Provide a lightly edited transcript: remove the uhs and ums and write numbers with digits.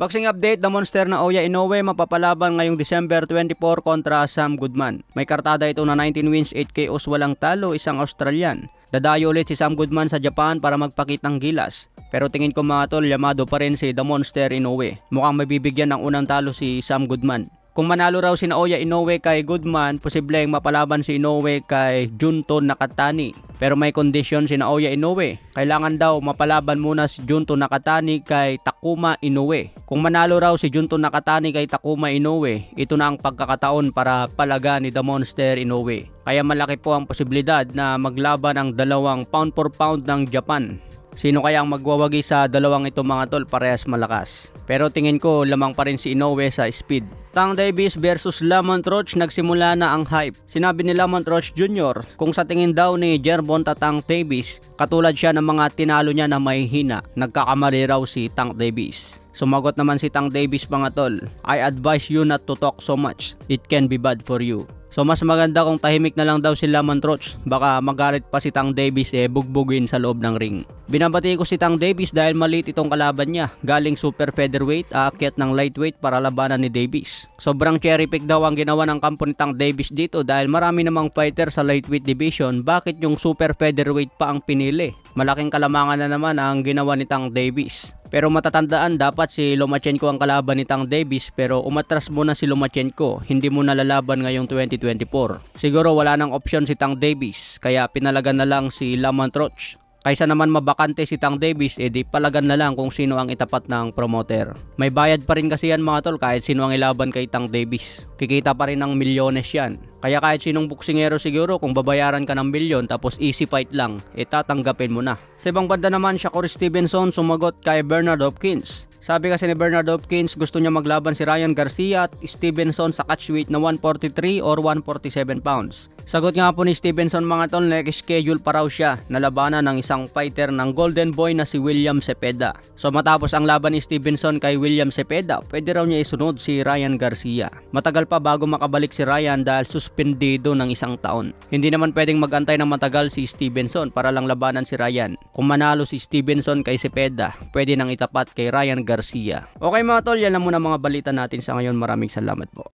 Boxing update, the monster na Oya Inoue mapapalaban ngayong December 24 kontra Sam Goodman. May kartada ito na 19 wins, 8 KOs, walang talo, isang Australian. Dadayo ulit si Sam Goodman sa Japan para magpakitang gilas. Pero tingin ko mga tol, yamado pa rin si the monster Inoue. Mukhang mabibigyan ng unang talo si Sam Goodman. Kung manalo raw si Naoya Inoue kay Goodman, posibleng mapalaban si Inoue kay Junto Nakatani. Pero may kondisyon si Naoya Inoue. Kailangan daw mapalaban muna si Junto Nakatani kay Takuma Inoue. Kung manalo raw si Junto Nakatani kay Takuma Inoue, ito na ang pagkakataon para palaga ni The Monster Inoue. Kaya malaki po ang posibilidad na maglaban ang dalawang pound for pound ng Japan. Sino kaya ang magwawagi sa dalawang ito mga tol? Parehas malakas. Pero tingin ko lamang pa rin si Inoue sa speed. Tank Davis versus Lamont Roach, nagsimula na ang hype. Sinabi ni Lamont Roach Jr. kung sa tingin daw ni Gervonta Tank Davis, katulad siya ng mga tinalo niya na may hina, nagkakamali raw si Tank Davis. Sumagot naman si Tank Davis mga tol, I advise you not to talk so much. It can be bad for you. So mas maganda kung tahimik na lang daw si Lamont Roach. Baka magalit pa si Tank Davis bugbugin sa loob ng ring. Binabati ko si Tank Davis dahil maliit itong kalaban niya. Galing super featherweight, aakyat ng lightweight para labanan ni Davis. Sobrang cherry pick daw ang ginawa ng kampo ni Tank Davis dito dahil marami namang fighter sa lightweight division. Bakit yung super featherweight pa ang pinili? Malaking kalamangan na naman ang ginawa ni Tank Davis. Pero matatandaan, dapat si Lomachenko ang kalaban ni Tank Davis, pero umatras muna si Lomachenko, hindi mo nalalaban ngayong 2024. Siguro wala nang opsyon si Tank Davis, kaya pinalagan na lang si Lamont Roach. Kaysa naman mabakante si Tank Davis, di palagan na lang kung sino ang itapat ng promoter. May bayad pa rin kasi yan mga tol, kahit sino ang ilaban kay Tank Davis. Kikita pa rin ng milyones yan. Kaya kahit sinong boksingero siguro, kung babayaran ka ng milyon tapos easy fight lang, tatanggapin mo na. Sa ibang banda naman, Shakur Stevenson sumagot kay Bernard Hopkins. Sabi kasi ni Bernard Hopkins, gusto niya maglaban si Ryan Garcia at Stevenson sa catchweight na 143 or 147 pounds. Sagot nga po ni Stevenson mga tol, nag-schedule pa raw siya na labanan ng isang fighter ng Golden Boy na si William Cepeda. So matapos ang laban ni Stevenson kay William Cepeda, pwede raw niya isunod si Ryan Garcia. Matagal pa bago makabalik si Ryan dahil suspendido ng 1 taon. Hindi naman pwedeng magantay ng matagal si Stevenson para lang labanan si Ryan. Kung manalo si Stevenson kay Cepeda, pwede nang itapat kay Ryan Garcia. Okay mga tol, yan lang muna mga balita natin sa ngayon. Maraming salamat po.